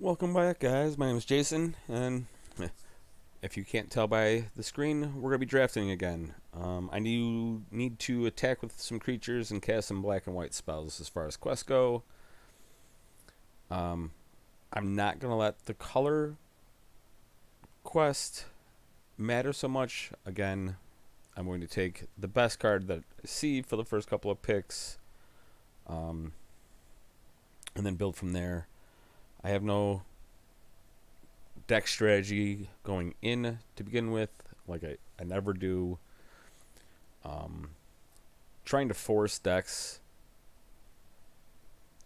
Welcome back, guys. My name is Jason, and if you can't tell by the screen, we're going to be drafting again. I need to attack with some creatures and cast some black and white spells as far as quests go. Um, I'm not going to let the color quest matter so much. Again, I'm going to take the best card that I see for the first couple of picks, um, and then build from there. I have no deck strategy going in to begin with, like I never do. Trying to force decks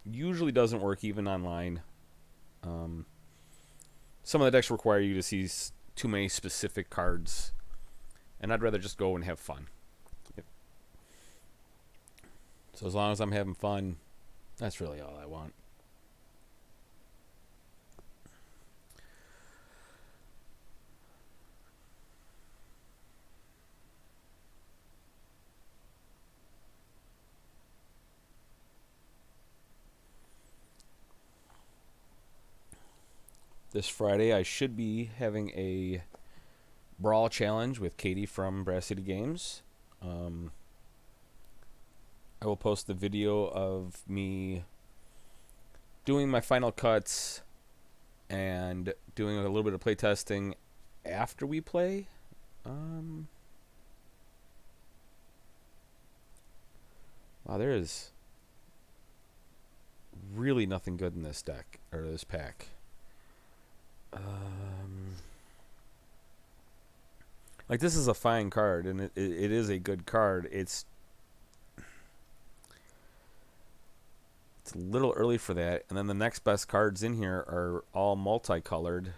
usually doesn't work even online. Um, some of the decks require you to see too many specific cards, and I'd rather just go and have fun. Yep. So as long as I'm having fun, that's really all I want. This Friday, I should be having a brawl challenge with Katie from Brass City Games. I will post the video of me doing my final cuts and doing a little bit of playtesting after we play. Wow, there is really nothing good in this deck or this pack. Like, this is a fine card, and it is a good card. It's a little early for that. And then the next best cards in here are all multicolored,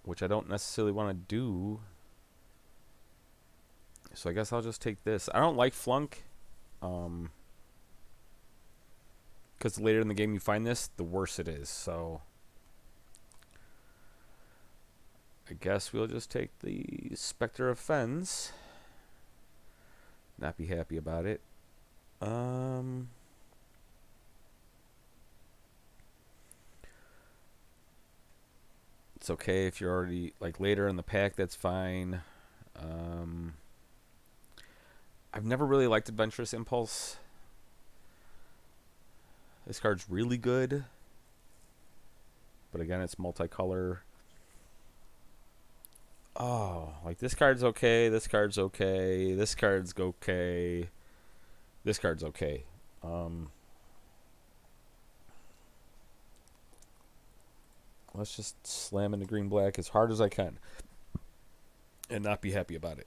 which I don't necessarily want to do. So I guess I'll just take this. I don't like Flunk, because the later in the game you find this, the worse it is. So I guess we'll just take the Spectre of Fens. Not be happy about it. It's okay if you're already like later in the pack. That's fine. I've never really liked Adventurous Impulse. This card's really good, but again, it's multicolor. Oh, like this card's okay. This card's okay. This card's okay. This card's okay. Let's just slam into green black as hard as I can and not be happy about it.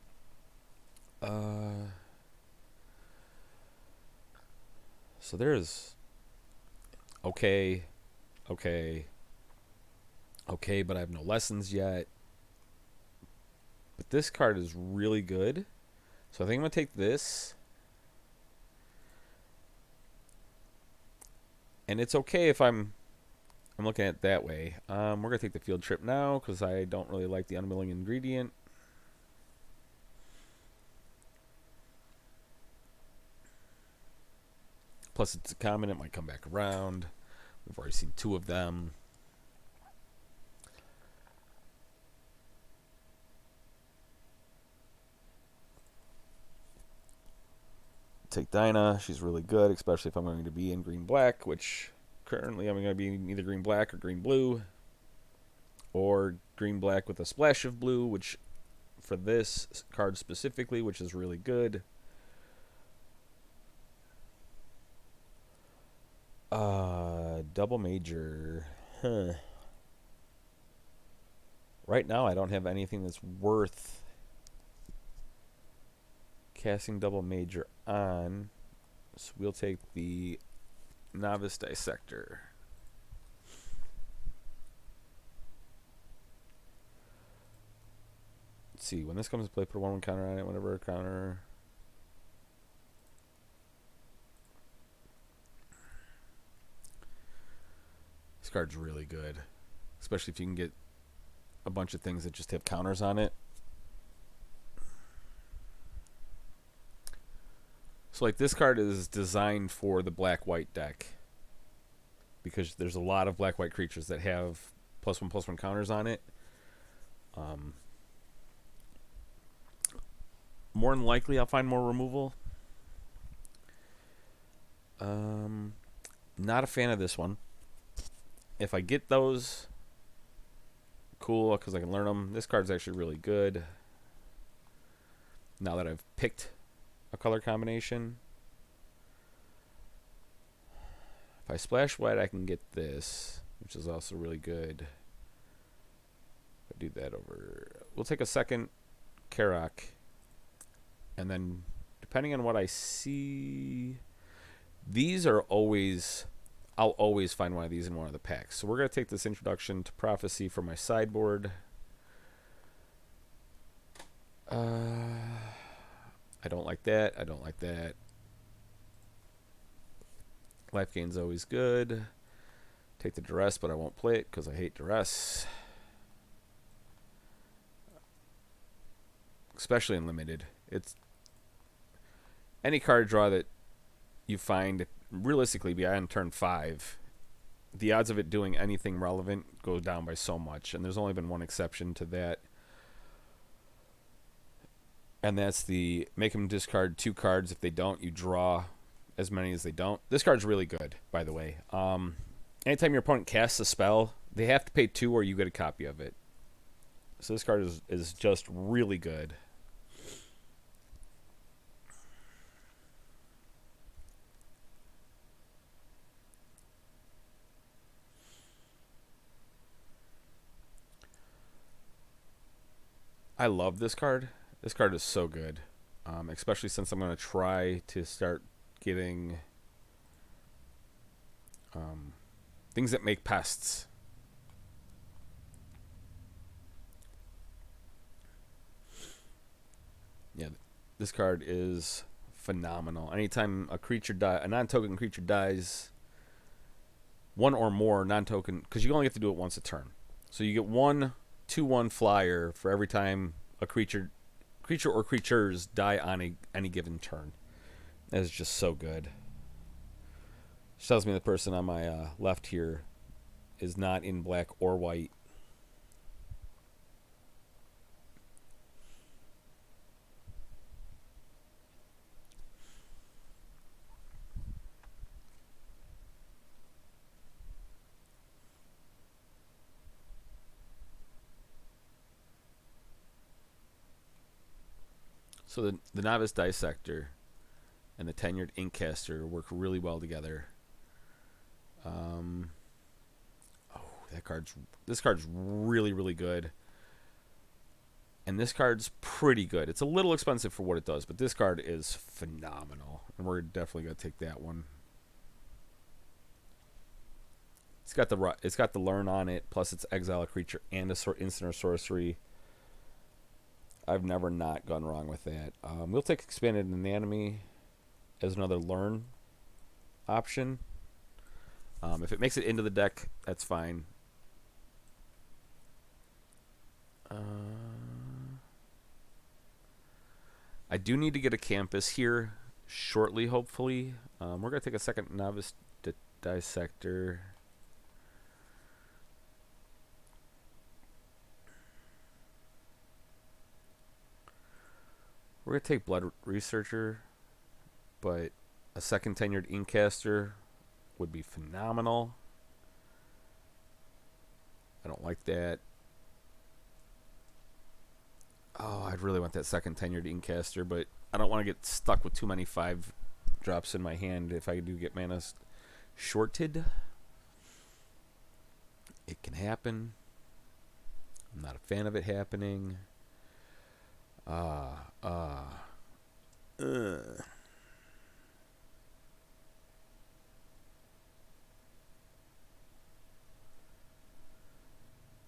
So there's okay, okay, okay, but I have no lessons yet. But this card is really good. So I think I'm going to take this. And it's okay if I'm looking at it that way. We're going to take the field trip now because I don't really like the unwilling ingredient. Plus, it's a common. It might come back around. We've already seen two of them. Take Dinah. She's really good, especially if I'm going to be in green-black, which currently I'm going to be in either green-black or green-blue. Or green-black with a splash of blue, which for this card specifically, which is really good. Double major. Huh. Right now, I don't have anything that's worth casting double major on. So we'll take the Novice Dissector. Let's see. When this comes to play, put a 1/1 counter on it. Whenever a counter. This card's really good, especially if you can get a bunch of things that just have counters on it. So like this card is designed for the black-white deck. because there's a lot of black-white creatures that have +1/+1 counters on it. More than likely, I'll find more removal. Not a fan of this one. If I get those, cool, because I can learn them. This card's actually really good. Now that I've picked a color combination. If I splash white, I can get this, which is also really good. If I do that over... We'll take a second Karak. And then, depending on what I see... These are always... I'll always find one of these in one of the packs. So we're going to take this Introduction to Prophecy from my sideboard. I don't like that. I don't like that. Life gain's always good. Take the Duress, but I won't play it because I hate Duress. Especially in Limited. It's any card draw that you find realistically beyond turn 5, the odds of it doing anything relevant go down by so much. And there's only been one exception to that. And that's the make them discard 2 cards. If they don't, you draw as many as they don't. This card's really good, by the way. Anytime your opponent casts a spell, they have to pay 2 or you get a copy of it. So this card is just really good. I love this card. This card is so good. Especially since I'm going to try to start getting things that make pests. Yeah, this card is phenomenal. Anytime a non-token creature dies, 1 or more non-token, because you only have to do it once a turn. So you get 1 2/1 flyer for every time a creature or creatures die on any given turn. That is just so good. Which tells me the person on my left here is not in black or white. So the Novice Dissector and the Tenured Inkcaster work really well together. This card's really, really good. And this card's pretty good. It's a little expensive for what it does, but this card is phenomenal. And we're definitely going to take that one. It's got the learn on it, plus it's exile a creature and a instant or sorcery. I've never not gone wrong with that. We'll take Expanded Anatomy as another learn option. If it makes it into the deck, that's fine. I do need to get a Campus here shortly, hopefully. We're going to take a second Novice Dissector. We're going to take Blood Researcher, but a second Tenured Inkcaster would be phenomenal. I don't like that. Oh, I'd really want that second Tenured Inkcaster, but I don't want to get stuck with too many 5-drops in my hand if I do get mana shorted. It can happen. I'm not a fan of it happening.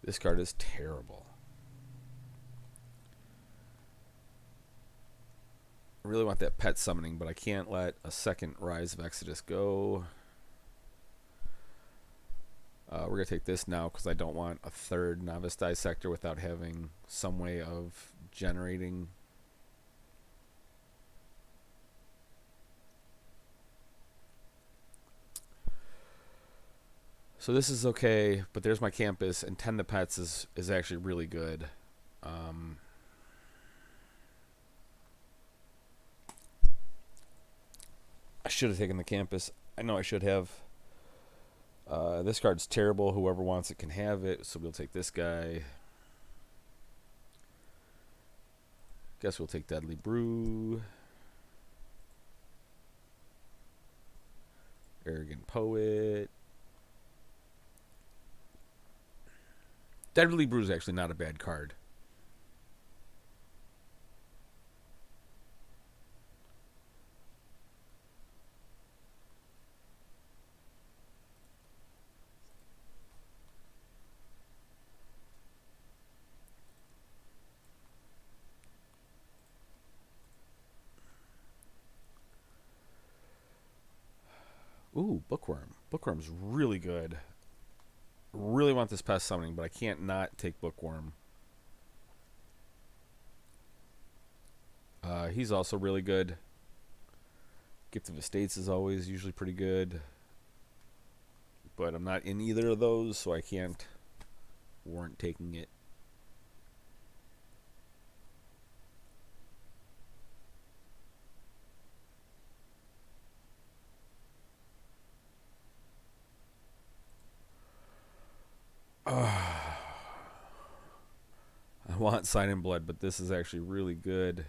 This card is terrible. I really want that pet summoning, but I can't let a second Rise of Exodus go. We're going to take this now because I don't want a third Novice Dissector without having some way of generating. So this is okay, but there's my campus, and Tend the Pets is actually really good. I should have taken the campus. I know I should have. This card's terrible. Whoever wants it can have it, so we'll take this guy. Guess we'll take Deadly Brew. Arrogant Poet. Deadly Brew is actually not a bad card. Ooh, Bookworm. Bookworm's really good. Really want this pest summoning, but I can't not take Bookworm. He's also really good. Gift of Estates is always usually pretty good. But I'm not in either of those, so I can't warrant taking it. I want Sign in Blood, but this is actually really good.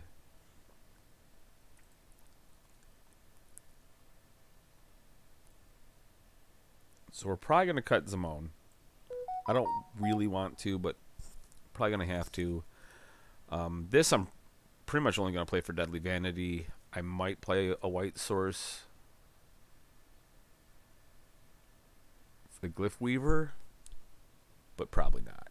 So we're probably going to cut Zimone. I don't really want to, but probably going to have to. This I'm pretty much only going to play for Deadly Vanity. I might play a White Source for the Glyph Weaver, but probably not.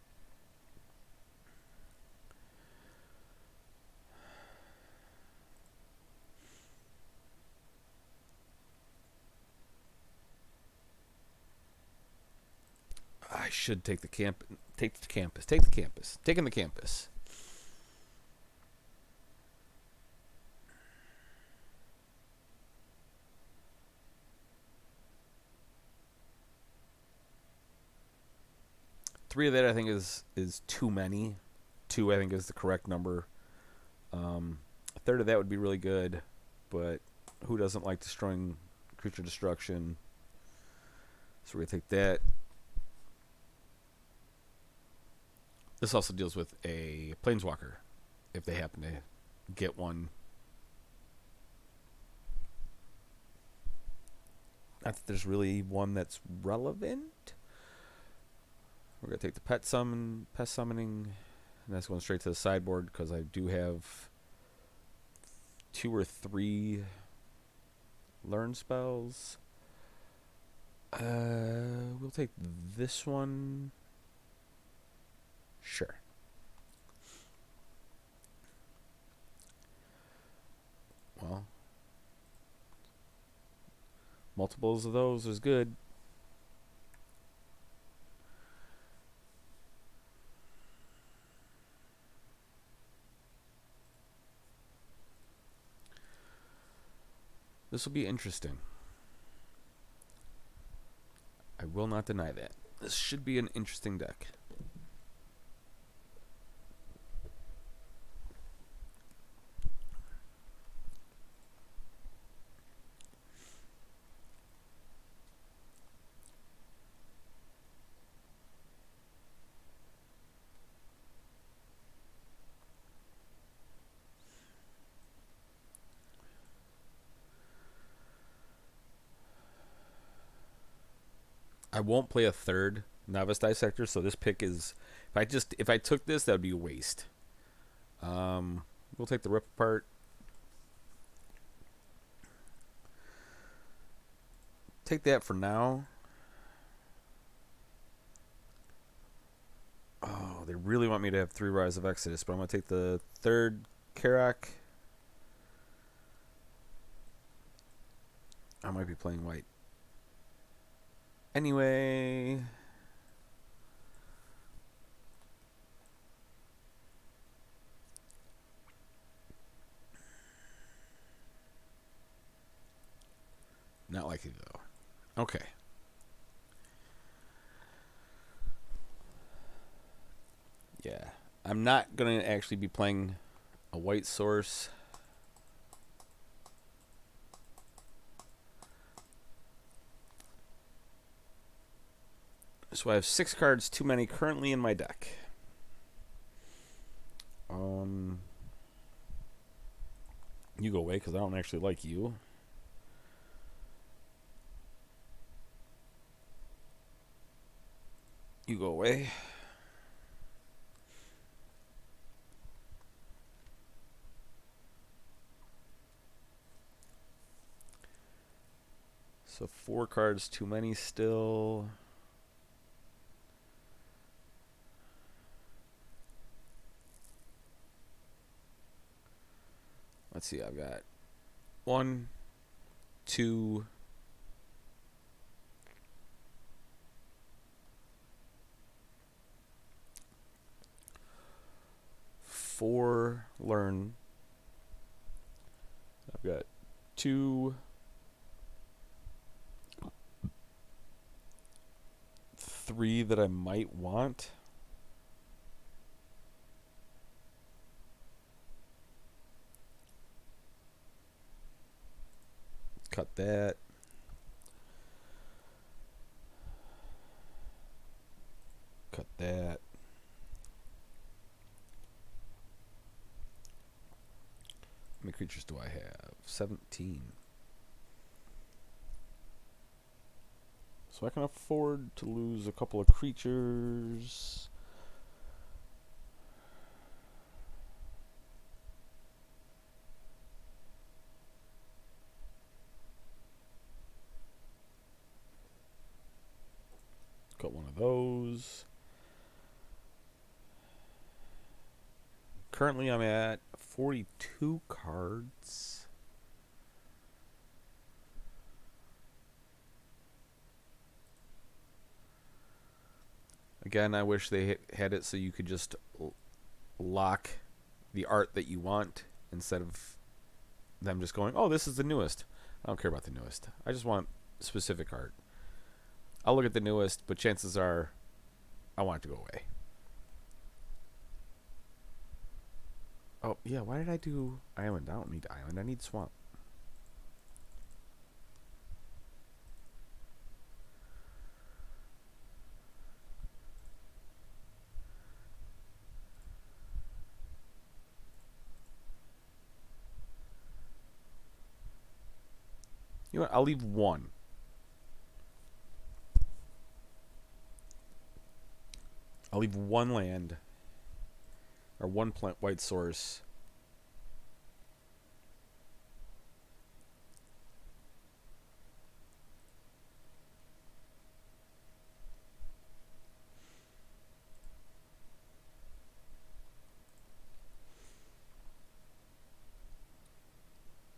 I should take the campus. Take the campus. Taking the campus. Three of that I think is too many. Two I think is the correct number. A third of that would be really good, but who doesn't like destroying creature destruction? So we're gonna take that. This also deals with a Planeswalker, if they happen to get one. Not that there's really one that's relevant. We're gonna take the pest summoning, and that's going straight to the sideboard because I do have 2 or 3 learn spells. We'll take this one. Sure. Well, multiples of those is good. This will be interesting. I will not deny that. This should be an interesting deck. I won't play a third Novice Dissector, so this pick is if I took this, that would be a waste. We'll take the Rip Apart. Take that for now. Oh, they really want me to have 3 Rise of Exodus, but I'm going to take the third Karak. I might be playing white. Anyway. Not likely, though. Okay. I'm not going to actually be playing a white source. So I have 6 cards too many currently in my deck. You go away because I don't actually like you. You go away. So 4 cards too many still. Let's see, I've got 1, 2, 4 learn. I've got 2, 3 that I might want. Cut that. Cut that. How many creatures do I have? 17. So I can afford to lose a couple of creatures. Got one of those. Currently I'm at 42 cards. Again, I wish they had it so you could just lock the art that you want instead of them just going, oh, this is the newest. I don't care about the newest. I just want specific art. I'll look at the newest, but chances are I want it to go away. Oh, yeah, why did I do island? I don't need island. I need swamp. You know what? I'll leave 1. I'll leave 1 land or 1 plant white source.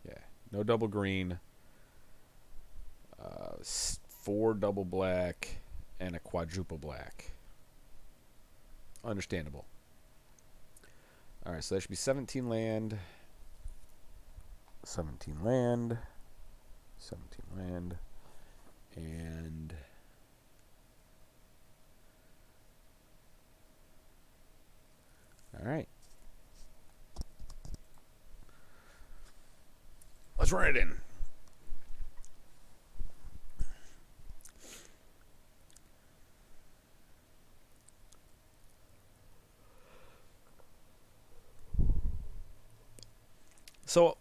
Yeah, no double green. 4 double black and a quadruple black. Understandable. Alright, so that should be 17 land. 17 land. 17 land. And alright. Let's run it in. So,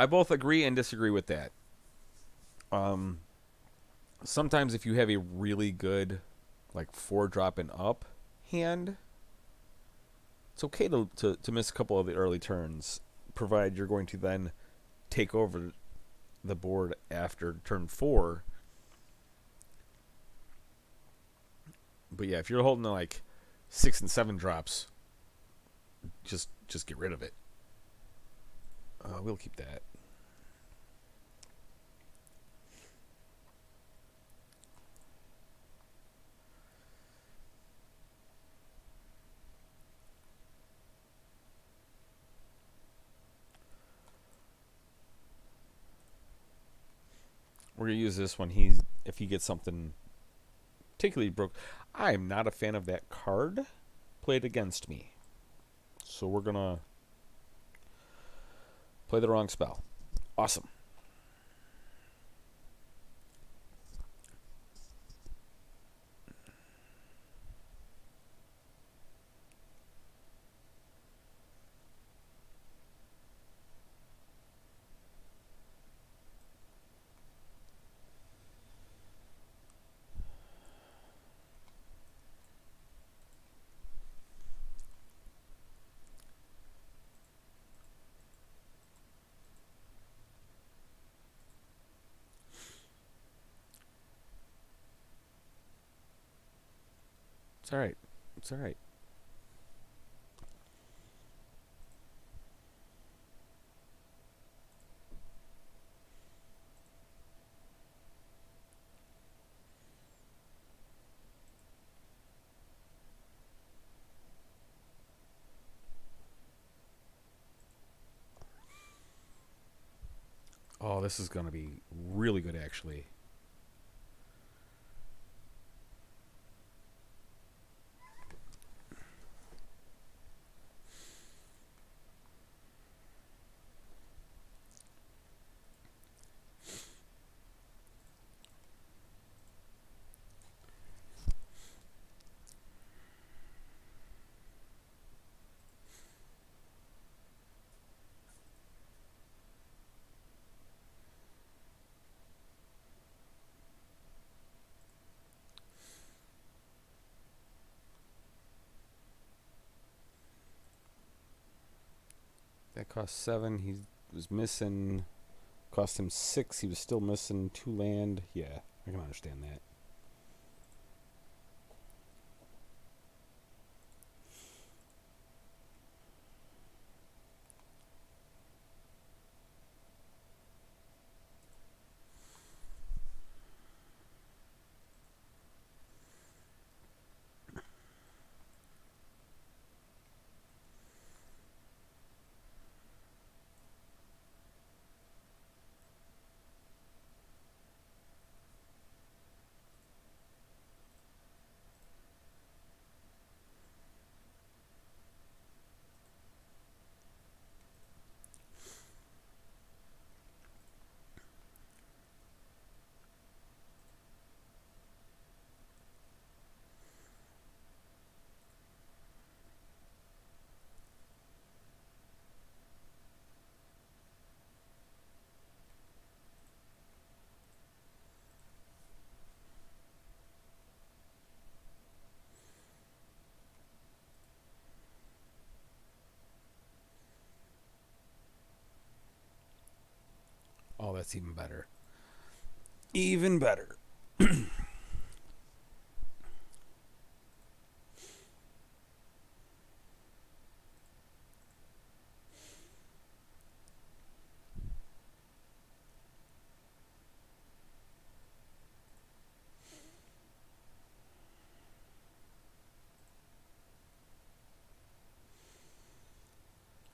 I both agree and disagree with that. Sometimes if you have a really good, like 4-drop and up hand, it's okay to miss a couple of the early turns, provided you're going to then take over the board after turn 4. But yeah, if you're holding like 6 and 7 drops, just get rid of it. We'll keep that. We're gonna use this when if he gets something particularly broke. I am not a fan of that card played against me. So we're going to play the wrong spell. Awesome. It's all right. It's all right. Oh, this is going to be really good, actually. That cost 7. He was missing. Cost him 6. He was still missing 2 land. Yeah, I can understand that. Oh, that's even better. Even better.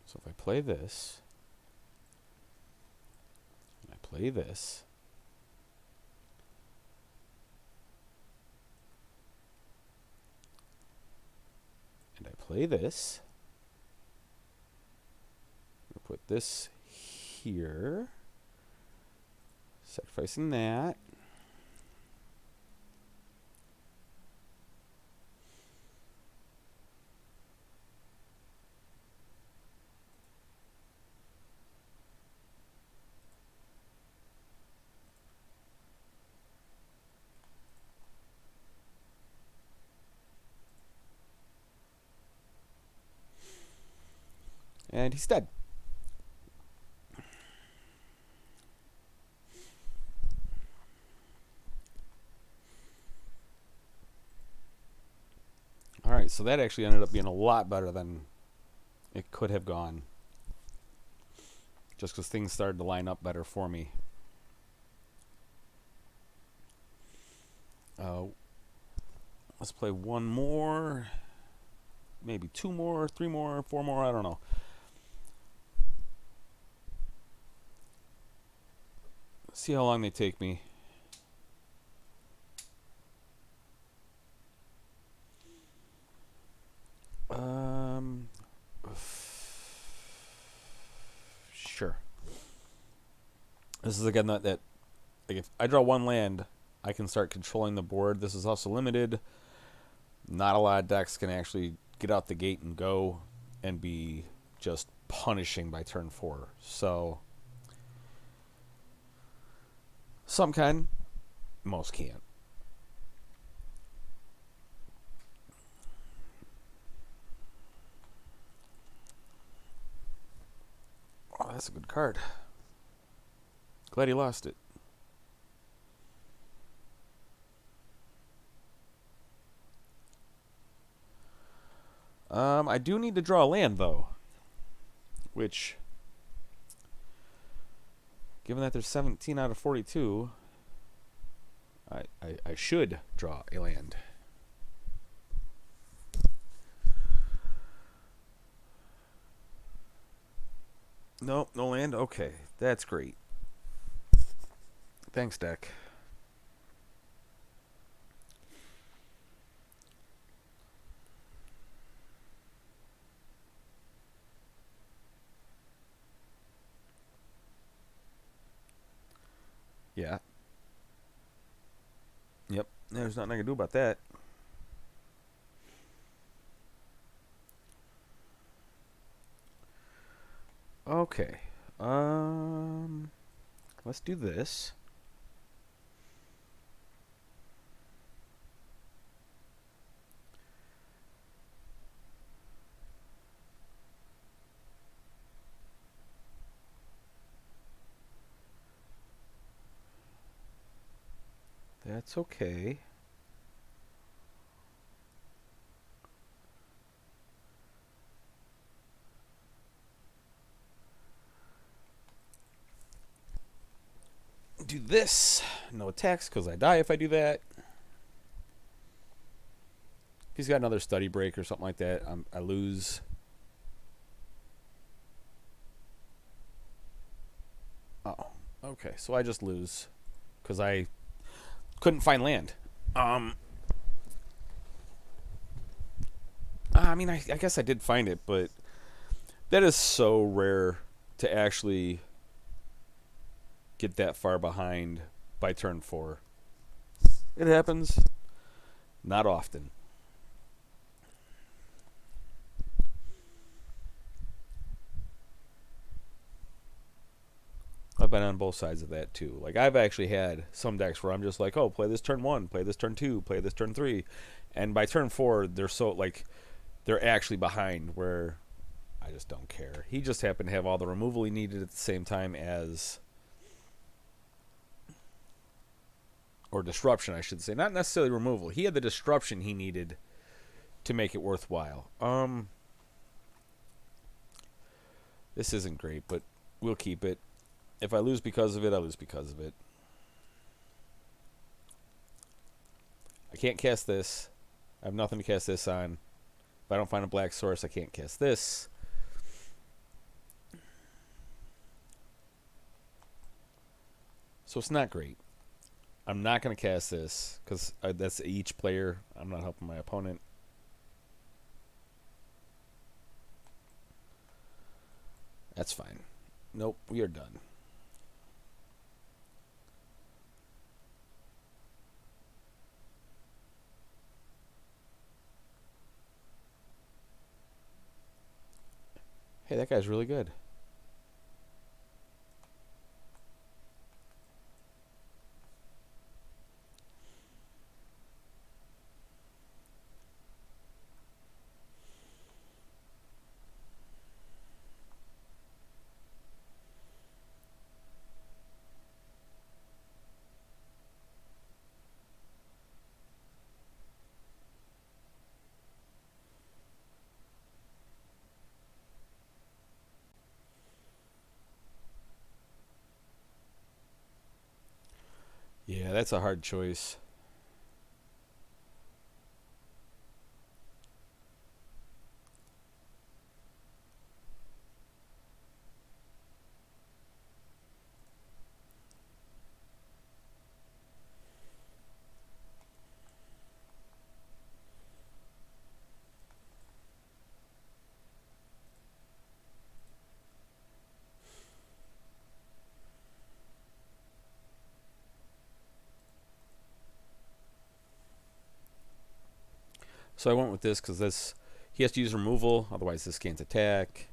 So if I play this, and I play this, and I play this, I'll put this here, sacrificing that. And he's dead. Alright, so that actually ended up being a lot better than it could have gone. Just because things started to line up better for me. Let's play one more. Maybe 2 more, 3 more, 4 more, I don't know. See how long they take me. Um, Sure. This is again that like if I draw one land, I can start controlling the board. This is also limited. Not a lot of decks can actually get out the gate and go and be just punishing by turn 4. So some can, most can't. Oh, that's a good card. Glad he lost it. I do need to draw a land, though. Which, given that there's 17 out of 42, I should draw a land. Nope, no land? Okay, that's great. Thanks, deck. Yeah. Yep, there's nothing I can do about that. Okay. Let's do this. That's okay. Do this. No attacks because I die if I do that. If he's got another study break or something like that, I lose. Oh, okay. So I just lose because I couldn't find land. I mean, I guess I did find it, but that is so rare to actually get that far behind by turn 4. It happens not often. I've been on both sides of that too. Like I've actually had some decks where I'm just like, oh, play this turn 1, play this turn 2, play this turn 3, and by turn 4 they're so like they're actually behind where I just don't care. He just happened to have all the removal he needed at the same time as, or disruption, I should say, not necessarily removal. He had the disruption he needed to make it worthwhile. This isn't great, but we'll keep it. If I lose because of it, I lose because of it. I can't cast this. I have nothing to cast this on. If I don't find a black source, I can't cast this. So it's not great. I'm not going to cast this because that's each player. I'm not helping my opponent. That's fine. Nope, we are done. Hey, that guy's really good. Yeah, that's a hard choice. So I went with this because this he has to use removal, otherwise this can't attack.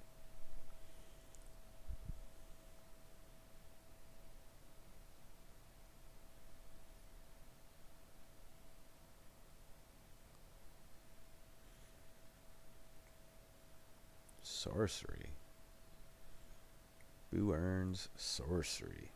Sorcery. Who earns sorcery?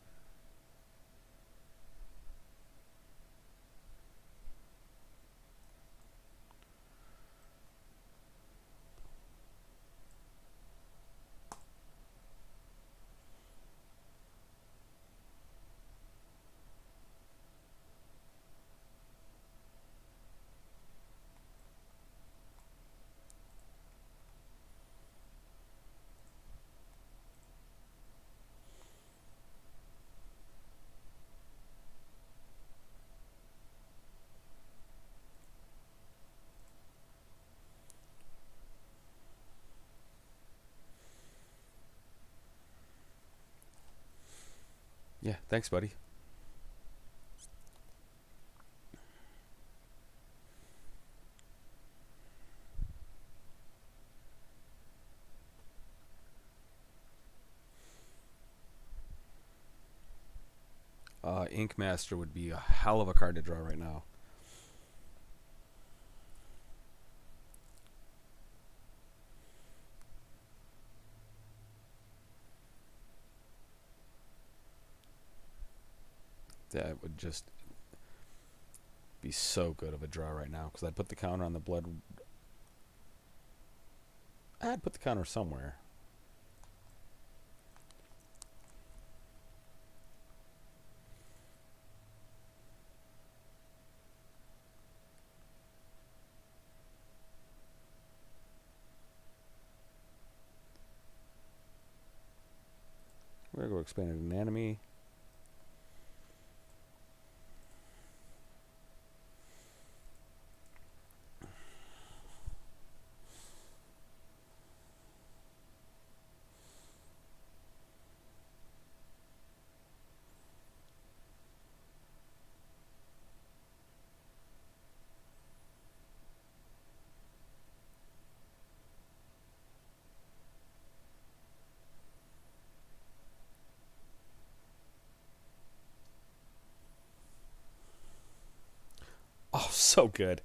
Yeah, thanks, buddy. Ink Master would be a hell of a card to draw right now. That would just be so good of a draw right now because I'd put the counter on the blood. I'd put the counter somewhere. We're going to go Expanded Anatomy. Oh, so good.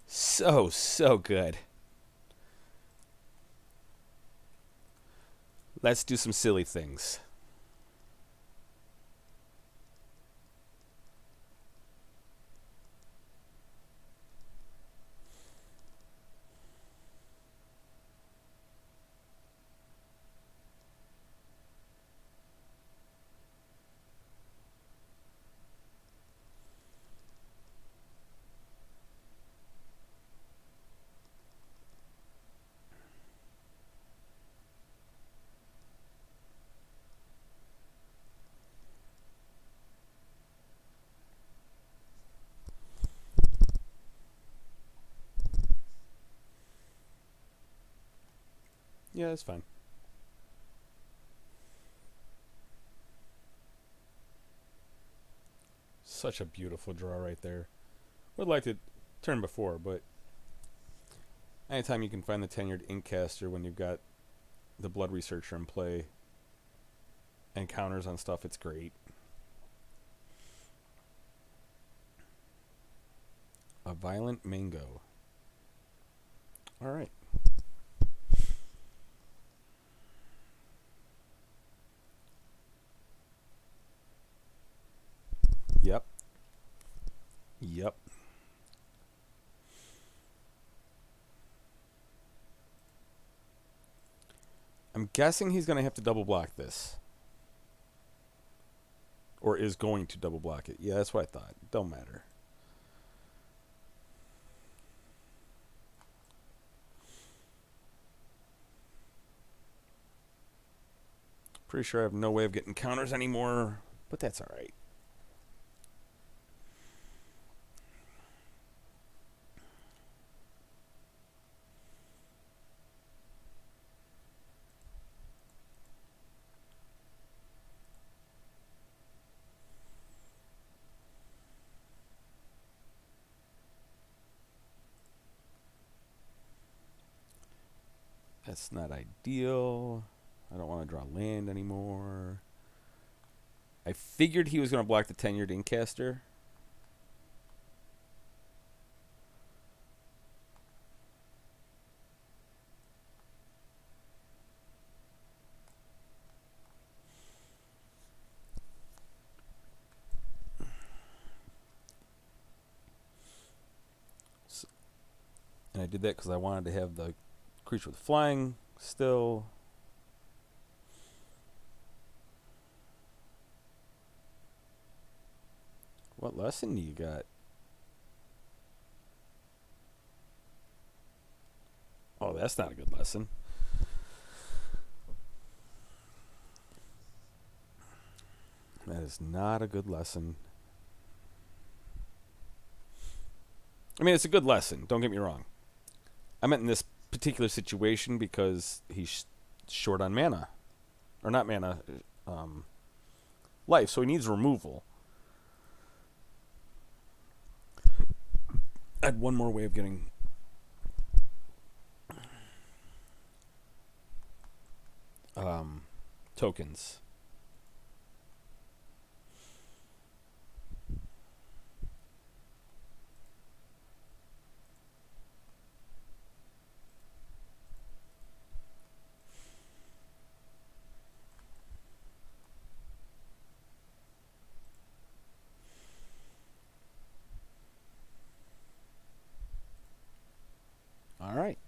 So good. Let's do some silly things. Yeah, that's fine. Such a beautiful draw right there. Would like to turn before, but anytime you can find the tenured Inkcaster when you've got the Blood Researcher in play and counters on stuff, it's great. A Violent Mango. All right. Yep. Yep. I'm guessing he's going to have to double block this. Or is going to double block it. Yeah, that's what I thought. Don't matter. Pretty sure I have no way of getting counters anymore, but that's alright. That's not ideal. I don't want to draw land anymore. I figured he was going to block the Tenured Incaster. And I did that because I wanted to have the creature with flying still. What lesson do you got? Oh, that's not a good lesson. That is not a good lesson. I mean, it's a good lesson. Don't get me wrong. I meant in this particular situation because he's short on mana. Or not mana. Life. So he needs removal. I had one more way of getting... tokens. All right.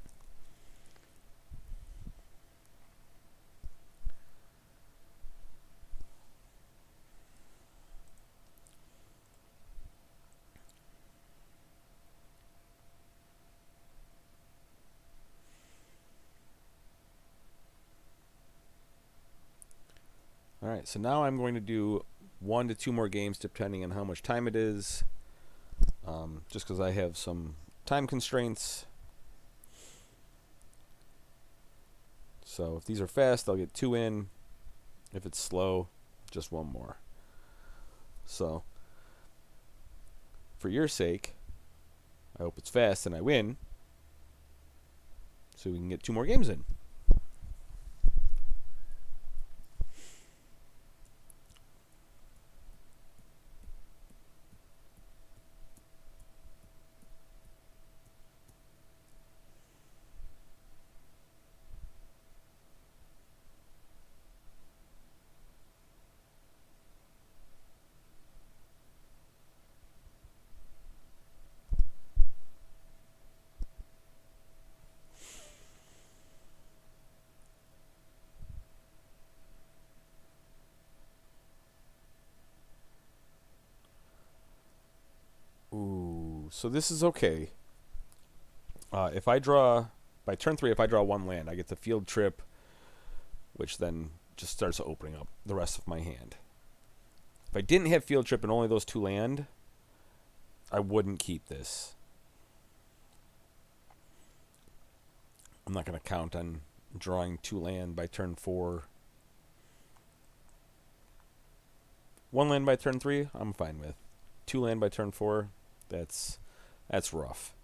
All right, so now I'm going to do 1 to 2 more games depending on how much time it is. Just because I have some time constraints. So if these are fast, I'll get 2 in. If it's slow, just 1 more. So for your sake, I hope it's fast and I win, so we can get 2 more games in. Ooh, so this is okay. If I draw, by turn 3, if I draw 1 land, I get the field trip, which then just starts opening up the rest of my hand. If I didn't have field trip and only those 2 land, I wouldn't keep this. I'm not going to count on drawing 2 land by turn 4. 1 land by turn 3, I'm fine with. 2 land by turn 4, that's rough.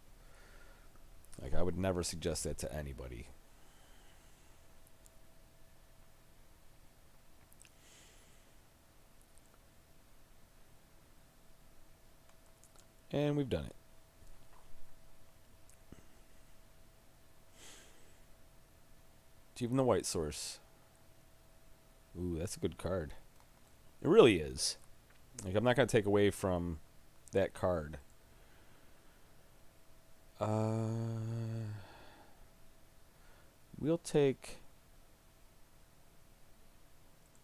Like, I would never suggest that to anybody. And we've done it. Even the white source. Ooh, that's a good card. It really is. Like, I'm not going to take away from that card. We'll take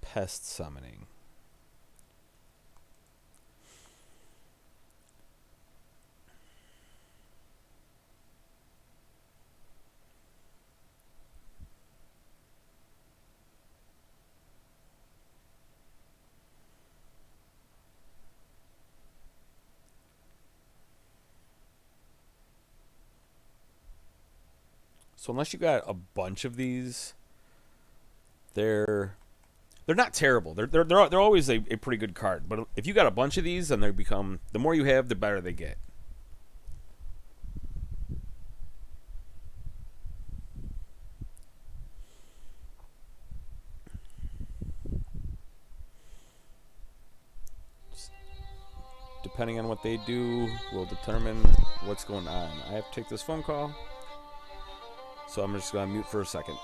Pest Summoning. So unless you got a bunch of these, they're not terrible. They're always a pretty good card. But if you got a bunch of these, then they become, the more you have, the better they get. depending on what they do, will determine what's going on. I have to take this phone call, so I'm just going to mute for a second.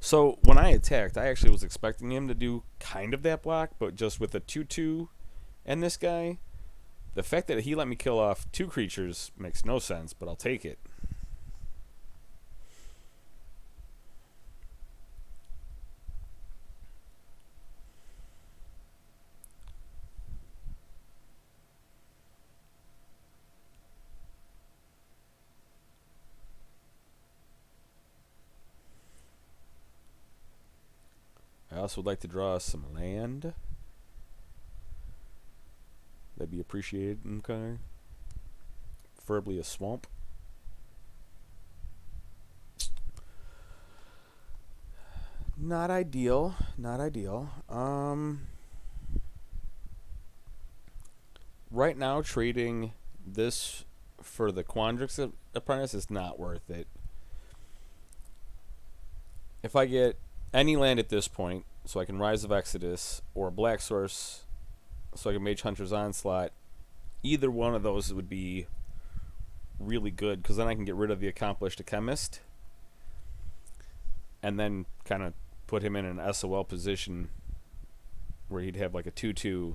So when I attacked, I actually was expecting him to do kind of that block, but just with a 2/2 and this guy. The fact that he let me kill off 2 creatures makes no sense, but I'll take it. I also would like to draw some land. That'd be appreciated, okay? Preferably a swamp. Not ideal. Not ideal. Right now, trading this for the Quandrix Apprentice is not worth it. If I get any land at this point, so I can Rise of Exodus or Black Source, so I can Mage Hunter's Onslaught, either one of those would be really good, because then I can get rid of the Accomplished Chemist and then kind of put him in an SOL position where he'd have like a 2/2.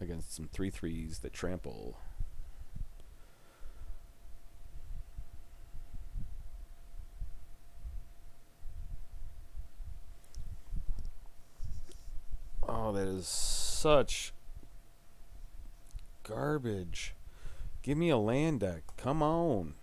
Against some 3/3s that trample. Oh, that is such garbage. Give me a land deck. Come on.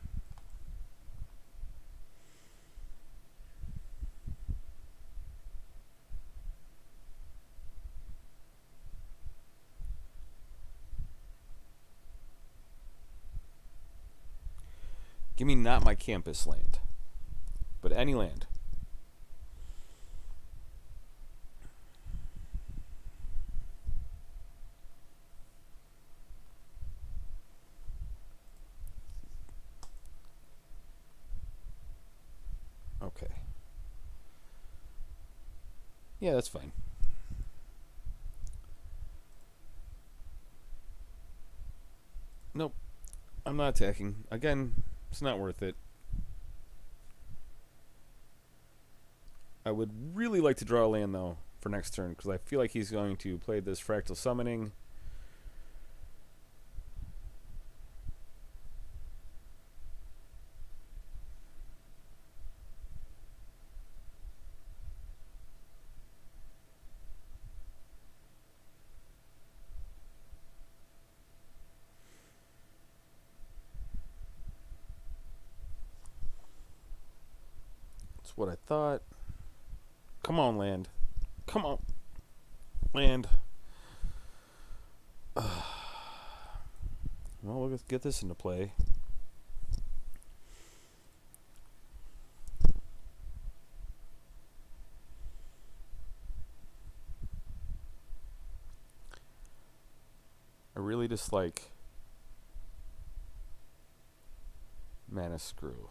Give me not my campus land, but any land. Okay. Yeah, that's fine. Nope. I'm not attacking. Again, it's not worth it. I would really like to draw a land, though, for next turn, because I feel like he's going to play this Fractal Summoning. That's what I thought. Come on, land. Come on. Land. Well, let's get this into play. I really dislike Mana Screw.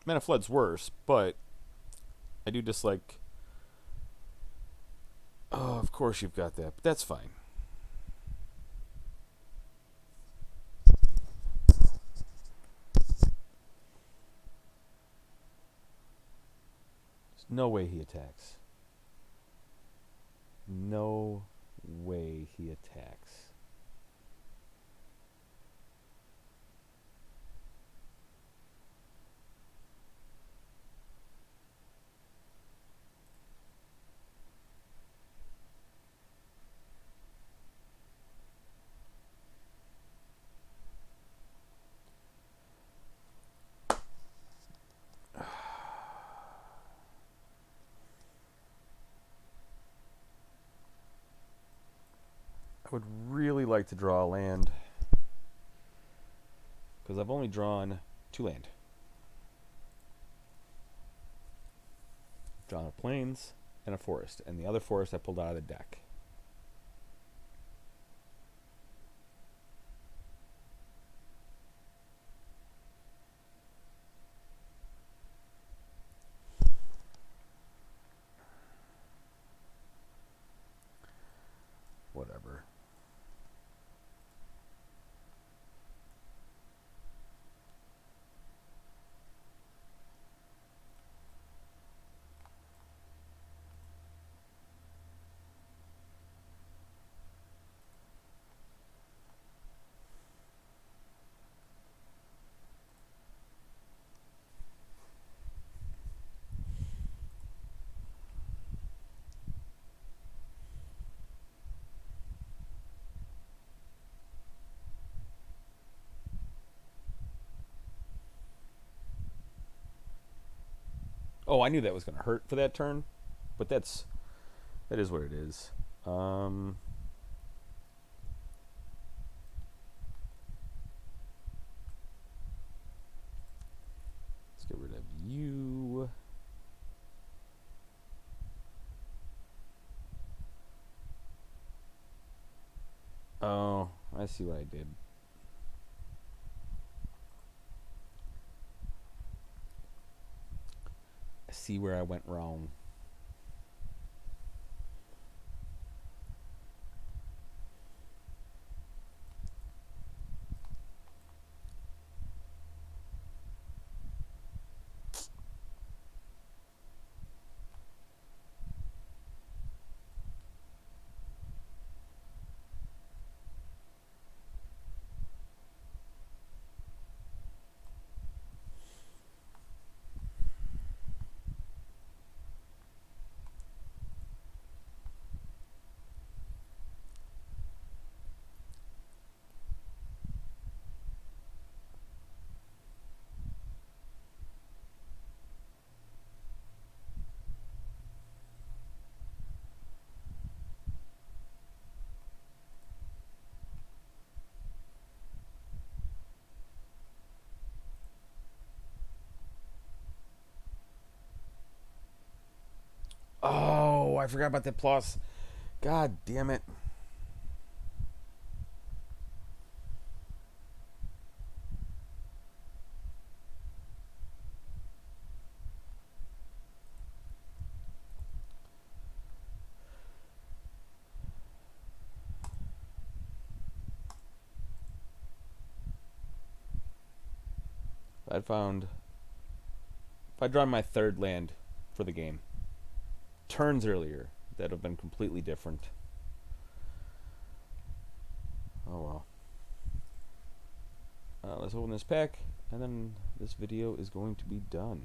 Mana Flood's worse, but I do dislike... Oh, of course you've got that, but that's fine. There's no way he attacks. No way he attacks. I would really like to draw a land, because I've only drawn 2 land. Drawn a plains and a forest, and the other forest I pulled out of the deck. Whatever. Oh, I knew that was going to hurt for that turn, but that is what it is. Let's get rid of you. Oh, I see what I did. I see where I went wrong. Oh, I forgot about that plus. God damn it. If I'd drawn my 3rd land for the game turns earlier, that'd have been completely different. Oh well. Let's open this pack, and then this video is going to be done.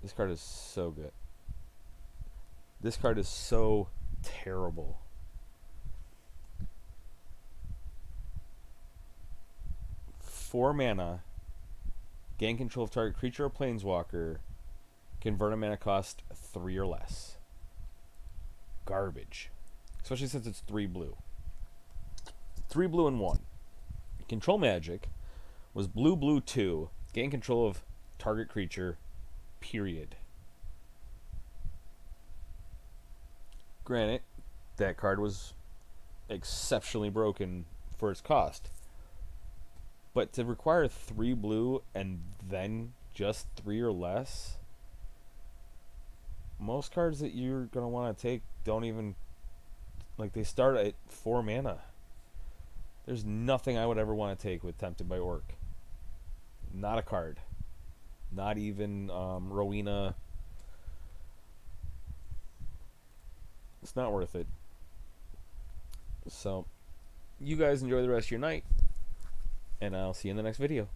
This card is so good. This card is so terrible. Four mana, gain control of target creature or planeswalker, convert a mana cost 3 or less. Garbage. Especially since it's 3 blue. 3 blue and 1. Control magic was blue 2, gain control of target creature, period. Granted, that card was exceptionally broken for its cost. But to require 3 blue and then just 3 or less, most cards that you're going to want to take don't even, like, they start at 4 mana. There's nothing I would ever want to take with Tempted by Orc. Not a card. Not even Rowena. It's not worth it. So, you guys enjoy the rest of your night, and I'll see you in the next video.